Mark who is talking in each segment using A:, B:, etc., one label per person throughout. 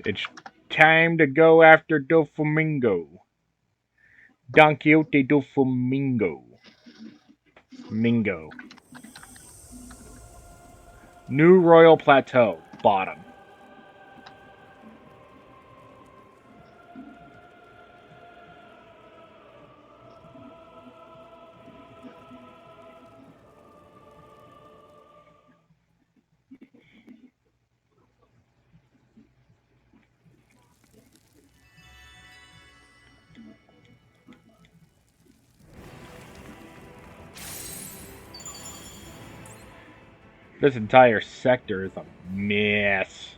A: It's time to go after Doflamingo. Don Quixote Doflamingo. Mingo. New Royal Plateau. Bottom. This entire sector is a mess.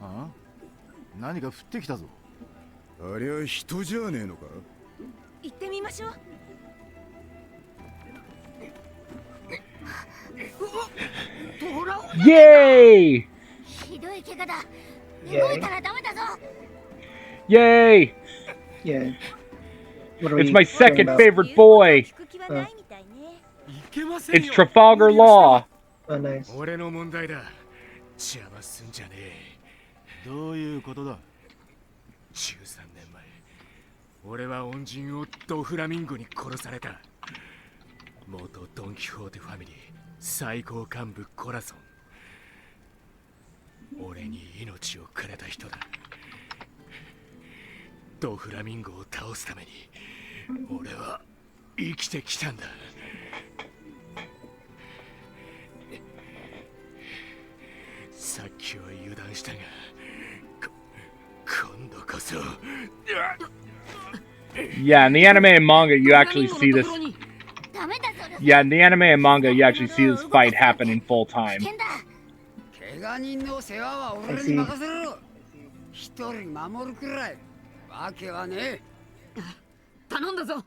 B: Huh? 何か降ってきたぞ。
C: ありゃ人じゃねえのか。
D: 行ってみましょう。
A: Yay!
D: ひどい怪我だ。
E: Yay.
D: 動いたらダメだぞ。
A: Yay!
E: Yeah. What are
A: It's
E: we
A: my
E: talking
A: second
E: about?
A: favorite boy.
D: 聞く気はないみたいね。
A: It's Trafalgar Law.
E: Oh, nice.
C: 俺の問題だ。邪魔すんじゃねえ。
B: どういうことだ。
C: 13年前、俺は恩人をドフラミンゴに殺された。元ドン・キホーテファミリー最高幹部コラソン。俺に命をくれた人だ。ドフラミンゴを倒すために俺は生きてきたんだ。さっきは油断したが、今度こそ。
A: Yeah, in the anime and manga, you actually see this.
D: ダメだぞ。
A: Yeah, in the anime and manga, you actually see this fight happen in full time.
D: 危険だ。
F: 怪我人の世話は俺に任せろ。一人守るくらいわけはねえ。
D: 頼んだぞ。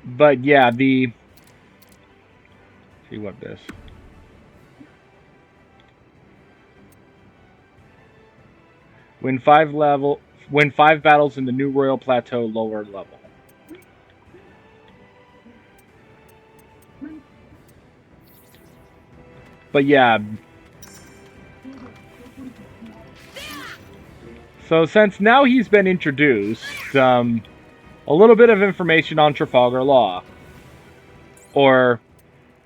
A: But yeah, the see what this. Win 5 battles in the New Royal Plateau lower level. But yeah. So since now he's been introduced, a little bit of information on Trafalgar Law. Or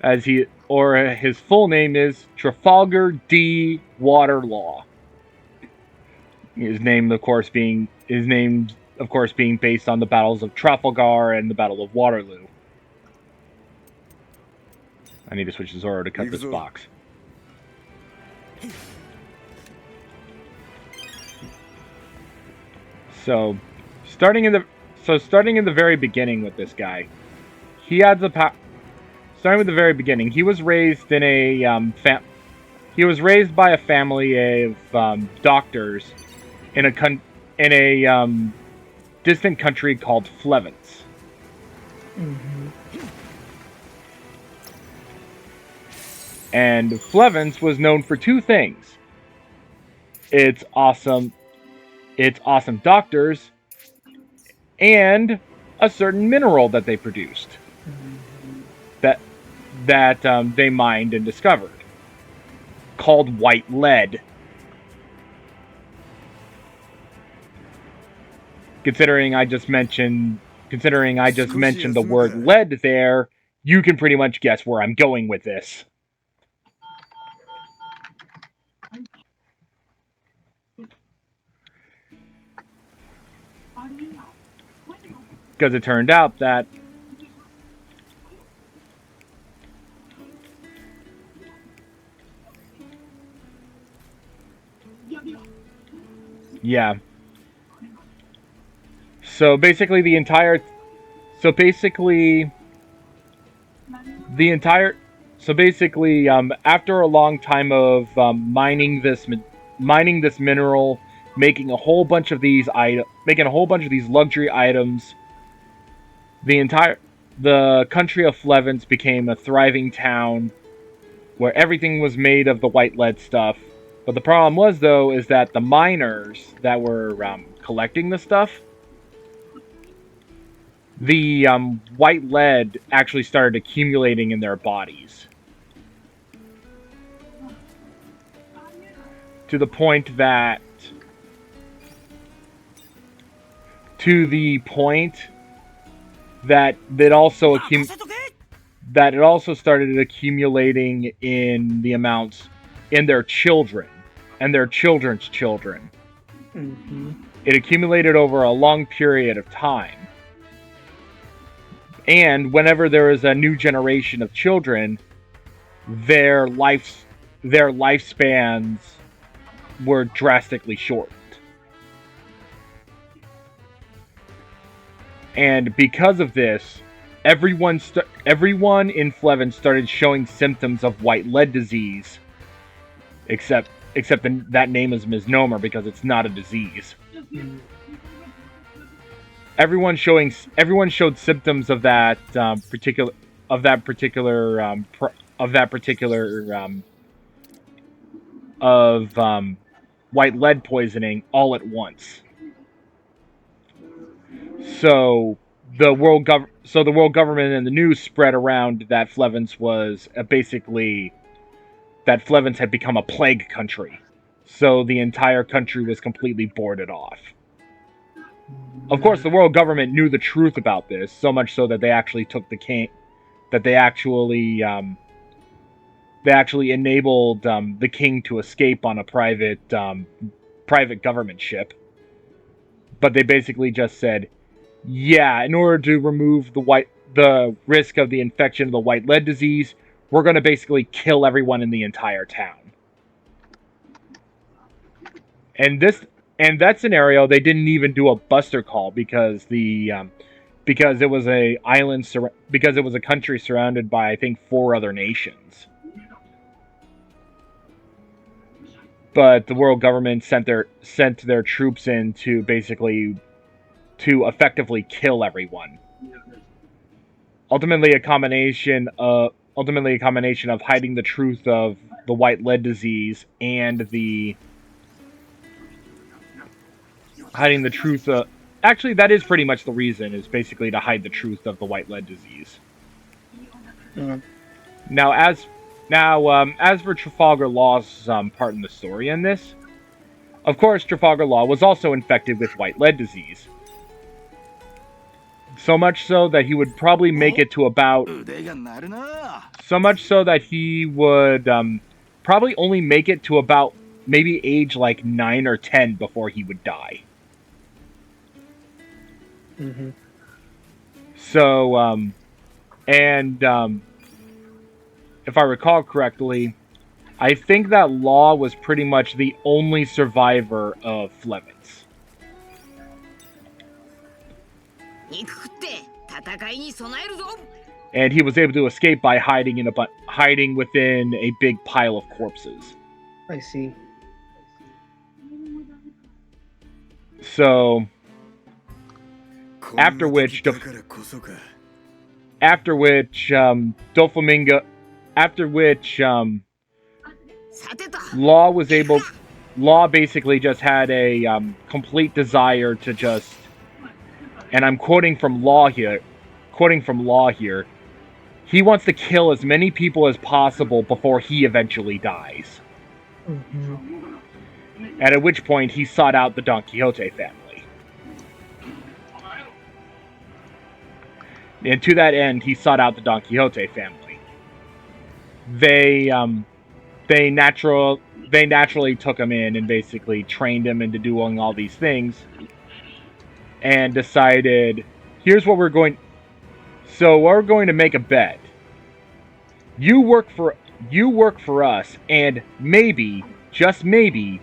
A: his full name is Trafalgar D. Water Law. His name of course being based on the battles of Trafalgar and the Battle of Waterloo. I need to switch to Zoro to cut this box. So, starting in the very beginning with this guy, starting with the very beginning, he was raised in a he was raised by a family of doctors in a distant country called Flevence.
E: Mm-hmm.
A: And Flevence was known for two things. It's awesome doctors and a certain mineral that they produced that they mined and discovered called white lead. Considering I just mentioned the word lead there, you can pretty much guess where I'm going with this. Because it turned out that yeah. So basically the entire so basically after a long time of mining this mineral, making a whole bunch of these luxury items, the country of Flevens became a thriving town where everything was made of the white lead stuff. But the problem was, though, is that the miners that were collecting the stuff, the white lead actually started accumulating in their bodies. To the point that it also started accumulating in the amounts in their children and their children's children.
E: Mm-hmm.
A: It accumulated over a long period of time. And whenever there is a new generation of children, their lifespans were drastically shortened. And because of this, everyone in Fleven started showing symptoms of white lead disease, except that name is misnomer because it's not a disease. Everyone showed symptoms of that particular white lead poisoning all at once. So the world government and the news spread around that Flevens had become a plague country. So the entire country was completely boarded off. Of course, the world government knew the truth about this, so much so that they actually took the king, that they actually enabled the king to escape on a private government ship. But they basically just said, yeah, in order to remove the risk of the infection of the white lead disease, we're going to basically kill everyone in the entire town. And that scenario, they didn't even do a buster call because it was a country surrounded by, I think, 4 other nations. But the world government sent their troops in to effectively kill everyone. Ultimately a combination of hiding the truth of the white lead disease and hiding the truth of... Actually, that is pretty much the reason, is basically to hide the truth of the white lead disease.
E: Mm.
A: Now, as for Trafalgar Law's part in the story in this, of course, Trafalgar Law was also infected with white lead disease. So much so that he would probably make it to about... So much so that he would probably only make it to about maybe age like 9 or 10 before he would die.
E: Mm-hmm.
A: So, if I recall correctly, I think that Law was pretty much the only survivor of Flevens. And he was able to escape by hiding within a big pile of corpses.
E: I see.
A: So, after which Law basically just had a complete desire to just, and I'm quoting from Law here, he wants to kill as many people as possible before he eventually dies.
E: Mm-hmm.
A: And at which point he sought out the Don Quixote family. And to that end, he sought out the Don Quixote family. They naturally took him in and basically trained him into doing all these things, and decided, we're going to make a bet. You work for us, and maybe, just maybe,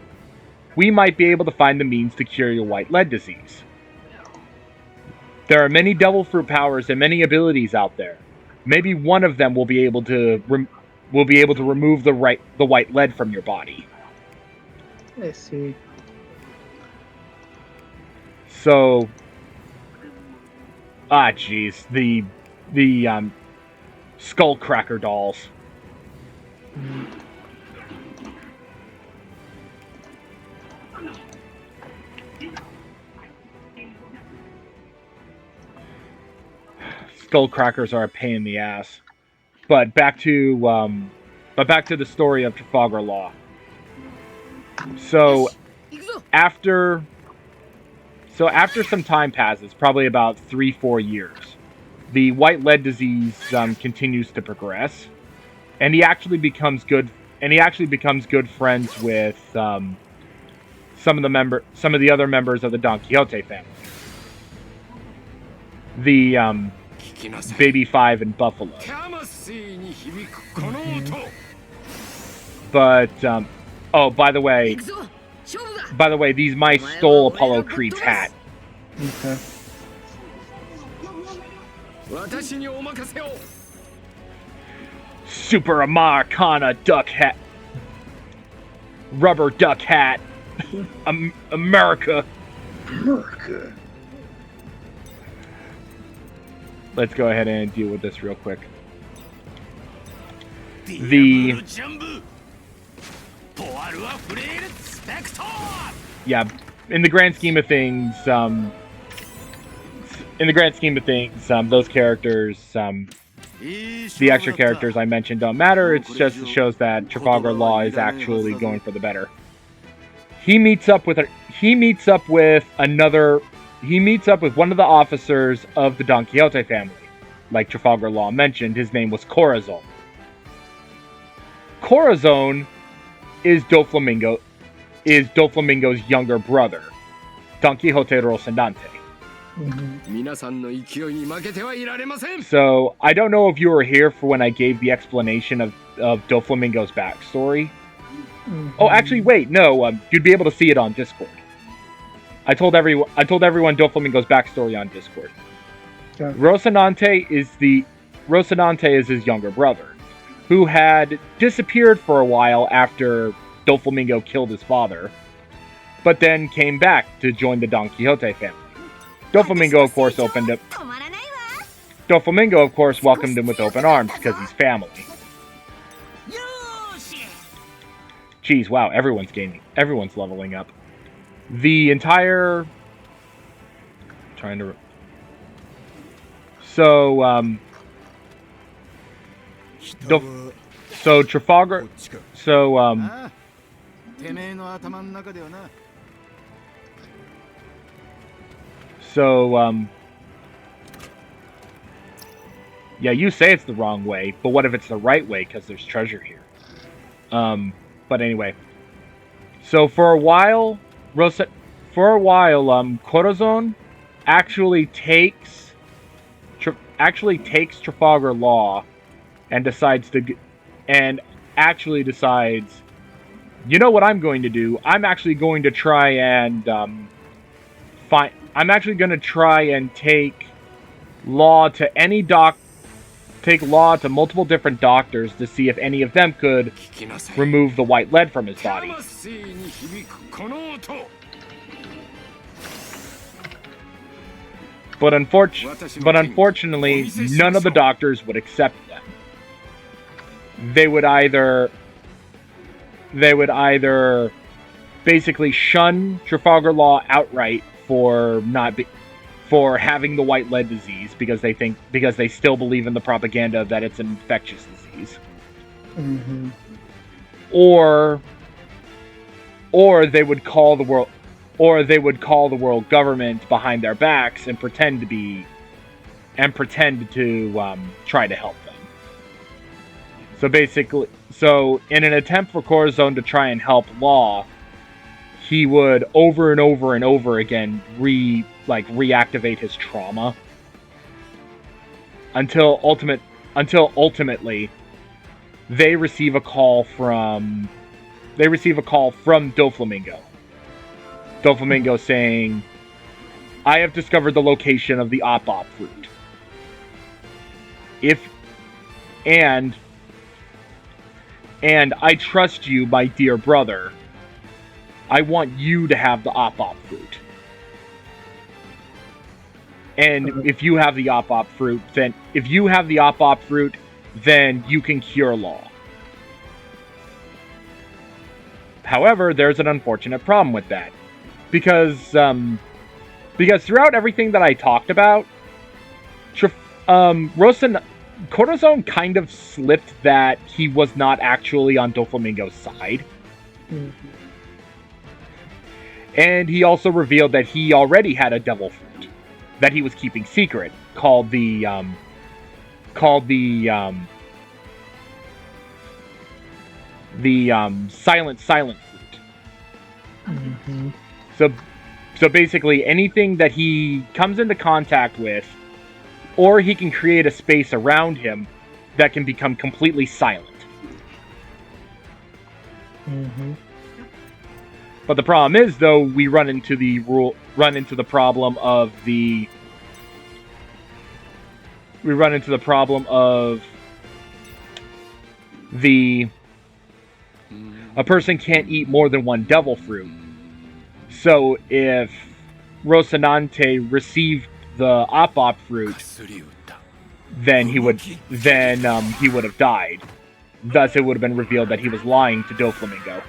A: we might be able to find the means to cure your white lead disease. There are many devil fruit powers and many abilities out there. maybe one of them will be able to remove the white lead from your body.
E: I see.
A: So, jeez, the skull cracker dolls.
E: Mhm.
A: Skull crackers are a pain in the ass. But back to the story of Trafalgar Law. So after some time passes, probably about 3-4 years, the white lead disease continues to progress, and he actually becomes good friends with some of the other members of the Don Quixote family. The Baby Five and Buffalo. But oh, by the way, these mice stole Apollo Creed's hat.
E: Okay.
A: Super Americana duck hat. Rubber duck hat. America.
E: America.
A: Let's go ahead and deal with this real quick. Yeah, in the grand scheme of things, those characters, the extra characters I mentioned don't matter. It just shows that Trafalgar Law is actually going for the better. He meets up with one of the officers of the Don Quixote family. Like Trafalgar Law mentioned, his name was Corazon. Corazon is Doflamingo's younger brother, Don Quixote Rocinante.
E: Mm-hmm.
A: So, I don't know if you were here for when I gave the explanation of Doflamingo's backstory.
E: Mm-hmm.
A: Oh, actually, wait, no, you'd be able to see it on Discord. I told everyone Doflamingo's backstory on Discord.
E: Okay.
A: Rocinante is his younger brother, who had disappeared for a while after Doflamingo killed his father, but then came back to join the Don Quixote family. Doflamingo, of course, welcomed him with open arms because he's family. Jeez, wow, everyone's leveling up. The entire... Trafalgar... yeah, you say it's the wrong way, but what if it's the right way, because there's treasure here? But anyway. So for a while, Corazon actually takes Trafalgar Law and decides, you know what I'm going to do? I'm actually going to try and take Law to multiple different doctors to see if any of them could remove the white lead from his body. But unfortunately, none of the doctors would accept them. They would either basically shun Trafalgar Law outright for having the white lead disease because they still believe in the propaganda that it's an infectious disease.
E: Mm-hmm.
A: Or they would call the world government behind their backs and pretend to try to help them. So in an attempt for Corazon to try and help Law, he would over and over and over again reactivate his trauma until ultimately they receive a call from Doflamingo. Doflamingo saying, "I have discovered the location of the op fruit. and I trust you, my dear brother. I want you to have the op fruit. And if you have the op fruit, then you can cure Law. However, there's an unfortunate problem with that. Because throughout everything that I talked about, Corazon kind of slipped that he was not actually on Doflamingo's side.
E: Mhm.
A: And he also revealed that he already had a devil fruit that he was keeping secret, called the silent fruit.
E: Mhm.
A: So basically anything that he comes into contact with, or he can create a space around him that can become completely silent.
E: Mhm.
A: But the problem is, though, we run into the problem of a person can't eat more than one devil fruit. So if Rocinante received the op fruit, then he would have died. Thus, it would have been revealed that he was lying to Doflamingo.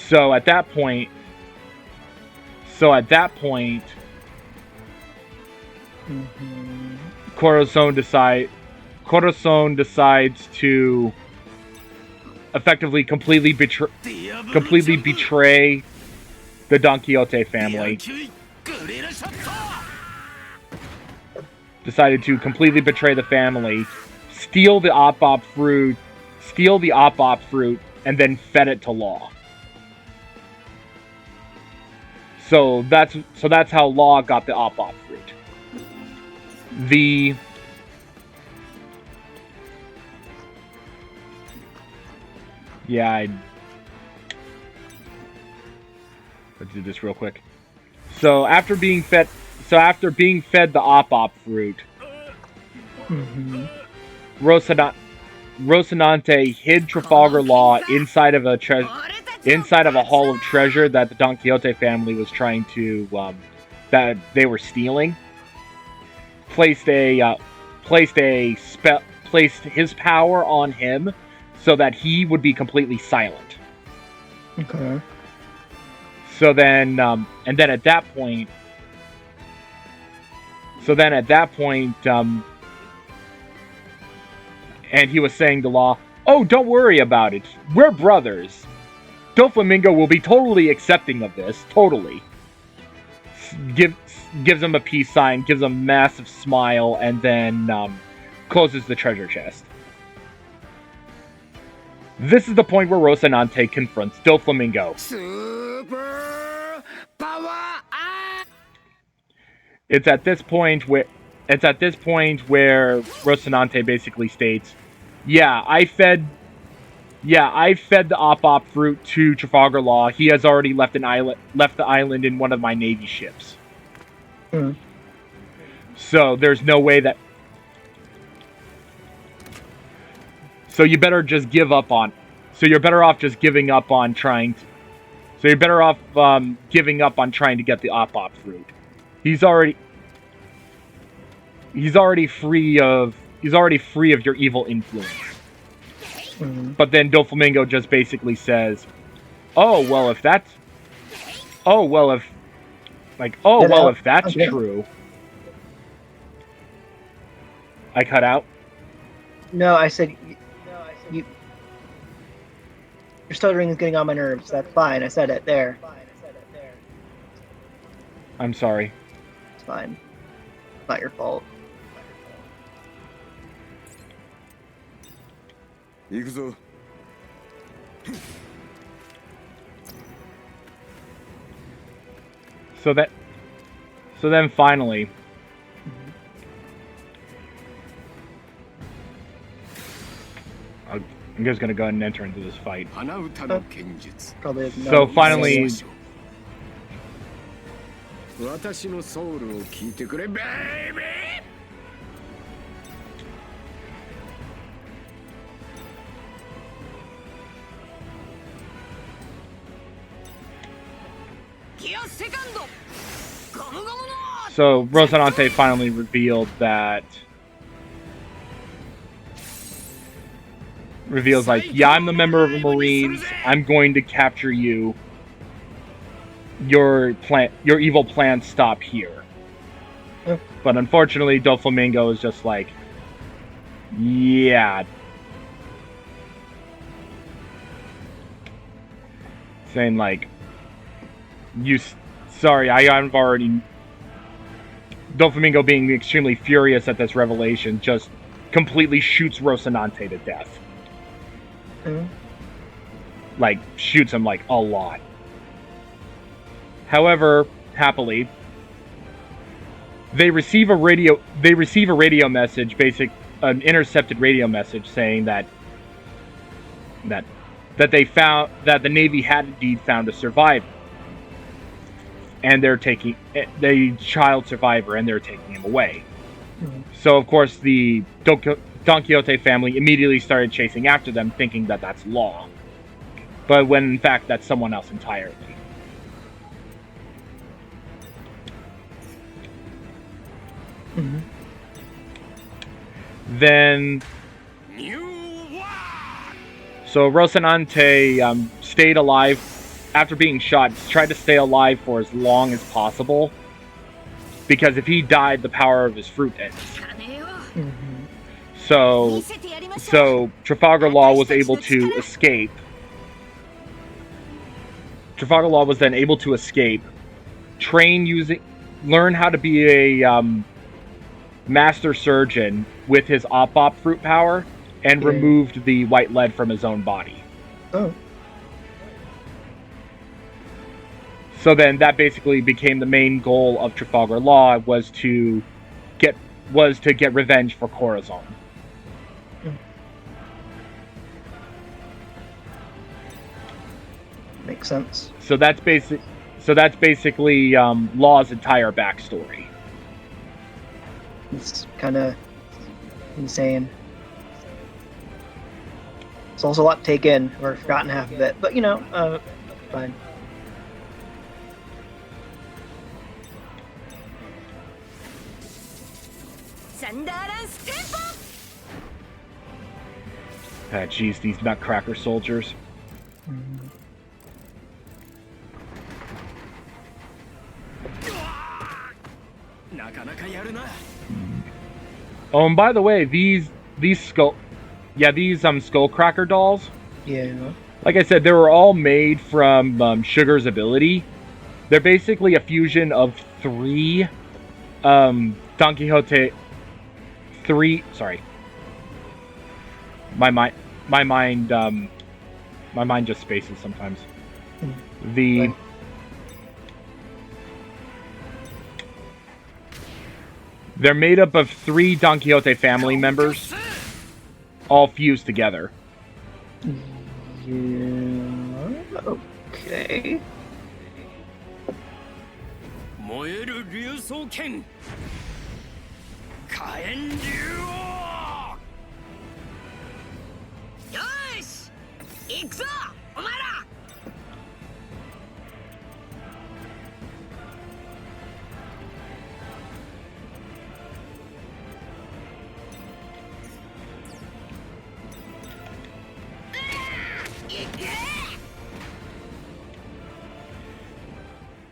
A: So at that point,
E: Mhm.
A: Corazon decides to effectively completely betray the Don Quixote family. Decided to completely betray the family, steal the op fruit, and then fed it to Law. So that's how Law got the op fruit. Let's do this real quick. So after being fed the op fruit,
E: Mhm.
A: Rocinante hid Trafalgar Law inside of a hall of treasure that the Don Quixote family was trying to that they were stealing. Placed his power on him so that he would be completely silent.
E: Okay.
A: So then at that point, and he was saying to Law, "Oh, don't worry about it. We're brothers. Doflamingo will be totally accepting of this. Totally." Gives him a peace sign, gives him a massive smile, and then closes the treasure chest. This is the point where Rocinante confronts Doflamingo.
F: Super power!
A: It's at this point where Rocinante basically states, I fed the op fruit to Trafalgar Law. He has already left the island in one of my Navy ships.
E: Mm.
A: So there's no way that. So you better just give up on. So you're better off just giving up on trying. So you're better off giving up on trying to get the op fruit. He's already free of your evil influence.
E: Mm-hmm.
A: But then Doflamingo just basically says, if that's true. I cut out.
G: No, I said you. Your stuttering is getting on my nerves. That's fine. I said it there.
A: I'm sorry.
G: It's fine. Not your fault.
A: So then finally, I'm just gonna go ahead and enter into this fight.
G: Probably.
A: So finally,
F: 私のソウルを聞いてくれベイビー
A: So Rocinante finally reveals like, yeah, I'm the member of the Marines. I'm going to capture you. Your evil plans stop here.
G: Yeah.
A: But unfortunately, Doflamingo is just like, yeah. Saying like, sorry, I've already... Doflamingo being extremely furious at this revelation just completely shoots Rocinante to death.
G: Mm.
A: Like, shoots him like a lot. However, happily, they receive a radio message, an intercepted radio message saying that they found that the Navy had indeed found a survivor, and they're taking the child survivor, and they're taking him away.
G: Mm.
A: So of course the Don Quixote family immediately started chasing after them, thinking that that's Law, but when in fact that's someone else entirely.
G: Mm-hmm.
A: Then, so Rocinante stayed alive after being shot. Tried to stay alive for as long as possible, because if he died, the power of his fruit ends.
G: Mm-hmm.
A: So Trafalgar Law was able to escape. Trafalgar Law was then able to escape, learn how to be a master surgeon with his op fruit power, and removed the white lead from his own body.
G: Oh.
A: So then that basically became the main goal of Trafalgar Law, was to get revenge for Corazon.
G: Makes sense.
A: So that's basically Law's entire backstory.
G: It's kind of insane. It's also a lot to take in. Or forgotten half of it, but fine.
A: Ah, jeez, these nutcracker soldiers.
G: Mm-hmm.
A: Oh, and by the way, these skullcracker dolls.
G: Yeah.
A: Like I said, they were all made from Sugar's ability. They're basically a fusion of three Don Quixote. Sorry. My mind just spaces sometimes. They're made up of 3 Don Quixote family members, all fused together.
G: Yeah. Okay.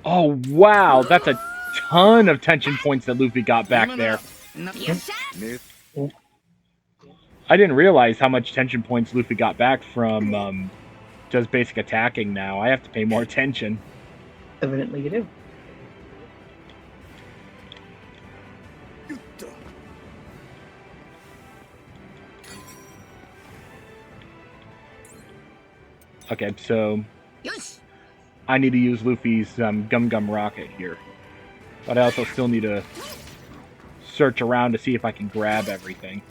A: Oh wow, that's a ton of tension points that Luffy got back there. I didn't realize how much tension points Luffy got back from just basic attacking now. I have to pay more attention.
G: Evidently you do.
A: Okay, so I need to use Luffy's Gum Gum Rocket here. But I also still need to search around to see if I can grab everything.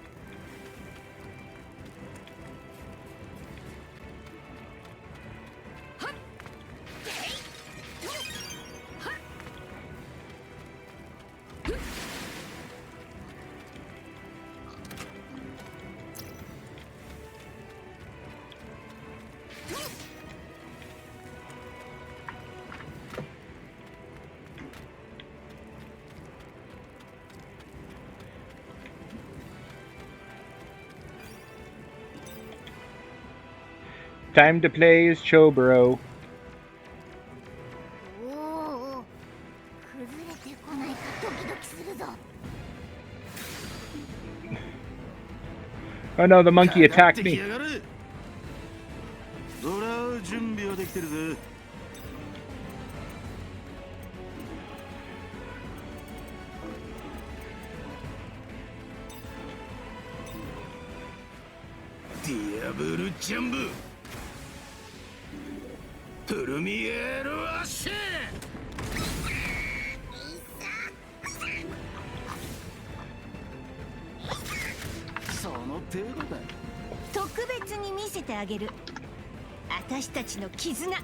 A: Time to play as Chobro.
D: おお、崩れてこないかドキドキするぞ。
A: Oh no, the monkey
B: かかっ
A: attacked
B: てき
A: me.
B: やがる。そら準備はできてるぜ。ディアブルジャンブプルミエールアッシェ。その程度だ。
D: 特別に見せてあげる。私たちの絆。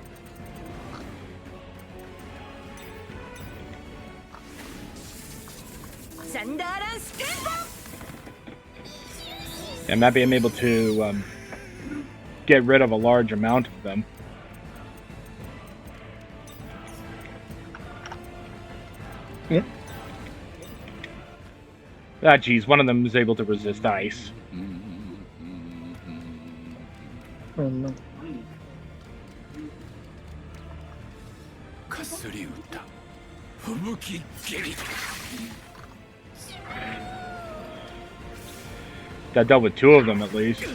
D: サンダーランステンボ。
A: And maybe I'm able to get rid of a large amount of them.
E: Yeah.
A: Ah, geez, one of them is able to resist ice.
E: Oh no.
C: かすり歌吹雪ゲリ
A: That dealt with two of them at least.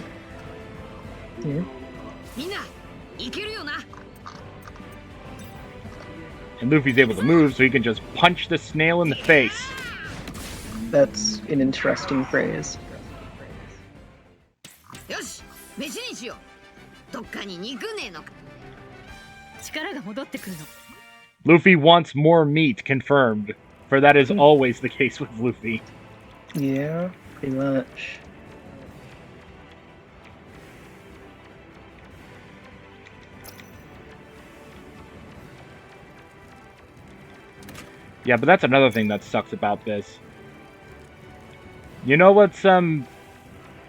E: Yeah.
D: みんな、いけるよな。
A: And Luffy's able to move, so he can just punch the snail in the face.
E: That's an interesting phrase.
D: よし、飯にしよう。どっかに肉ねえのか。力が戻ってくるの。
A: Luffy wants more meat, confirmed. For that is always the case with Luffy.
E: Yeah, pretty much.
A: Yeah, but that's another thing that sucks about this. You know what's, where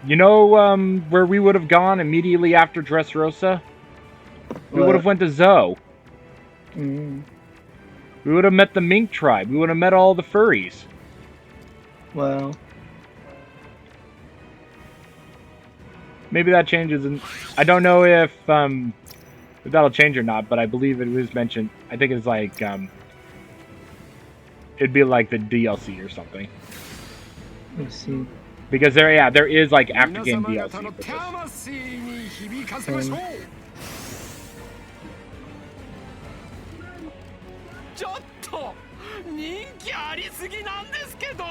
A: we would have gone immediately after Dressrosa? We would have went to Zoe.
E: Mm.
A: We would have met the mink tribe. We would have met all the furries.
E: Well,
A: Maybe that changes, and I don't know if that'll change or not, but I believe it was mentioned. I think it's like, it'd be like the DLC or something.
E: let's see.
A: Because there is like after game
C: 皆様
A: DLC
C: 方の
A: for this.
C: 魂に響かせましょう。ちょっと人気ありすぎなんですけど。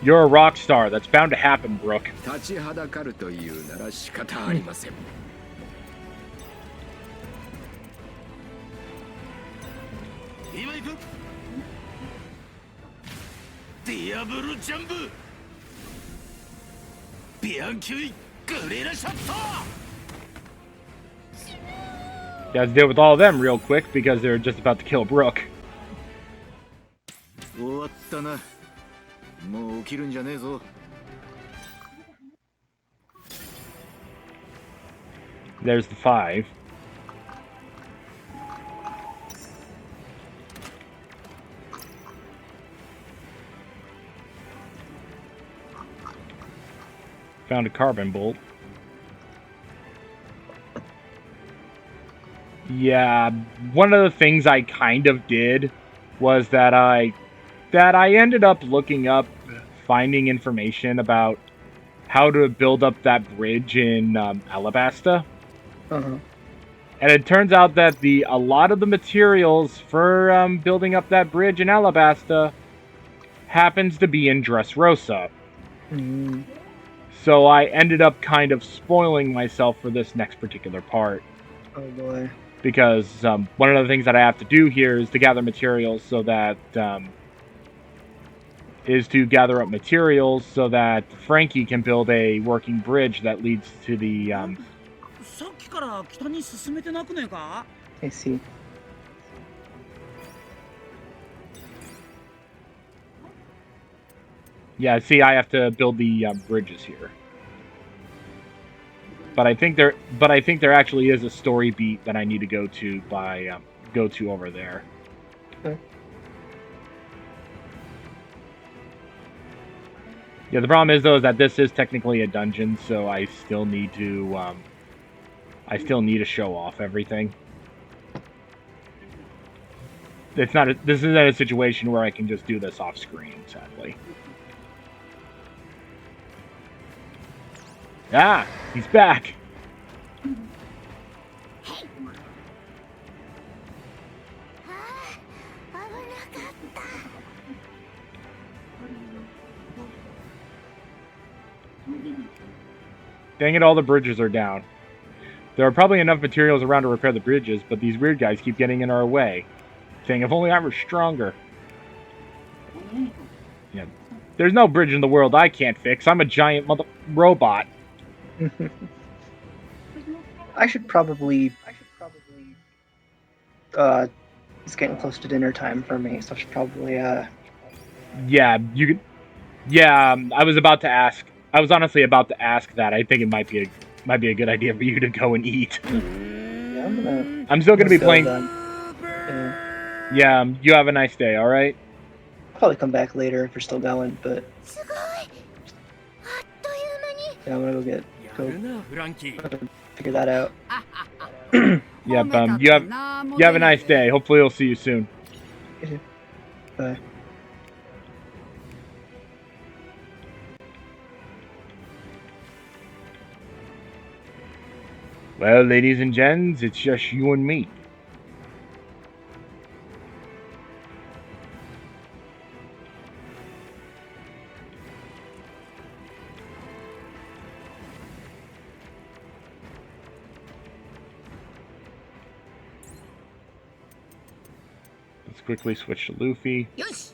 A: You're a rock star. That's bound to happen, Brooke.
C: 立ちはだかるというなら仕方ありません。
B: 今行く。ディアブルジャンブビアンキュイグレラシャット。
A: You have to deal with all of them real quick because they're just about to kill Brooke.
B: 終わったな。もう起きるんじゃねえぞ。
A: There's the 5. Found a carbon bolt. Yeah, one of the things I kind of did was that I ended up looking up, finding information about how to build up that bridge in Alabasta.
E: Uh-huh.
A: And it turns out that a lot of the materials for building up that bridge in Alabasta happens to be in Dressrosa.
E: Mm.
A: So I ended up kind of spoiling myself for this next particular part.
E: Oh boy.
A: Because one of the things that I have to do here is to gather materials so that Frankie can build a working bridge that leads to the
H: さっきから北に進めてなくねえか
E: I see.
A: yeah, see, I have to build the bridges here. But I think there actually is a story beat that I need to go to over there.
E: Okay.
A: Yeah, the problem is though is that this is technically a dungeon, so I still need to I still need to show off everything. It's not. This isn't a situation where I can just do this off screen, sadly. Ah, he's back. Dang it, all the bridges are down. There are probably enough materials around to repair the bridges, but these weird guys keep getting in our way. Saying, if only I were stronger. Yeah. There's no bridge in the world I can't fix. I'm a giant robot.
G: I should probably. It's getting close to dinner time for me, so I should probably.
A: Yeah, you could. Yeah, I was about to ask. I was honestly about to ask that. I think it might be a good idea for you to go and eat.
G: Yeah,
A: I'm still gonna be playing.
G: Yeah.
A: Yeah, you have a nice day. All right.
G: I'll probably come back later if you're still going, but. Yeah, I'm gonna go
C: やるなフランキー
G: figure that out.
A: Yep. You have a nice day. Hopefully, we'll see you soon.
G: Bye.
A: Well, ladies and gents, it's just you and me. Let's quickly switch to Luffy.
D: よし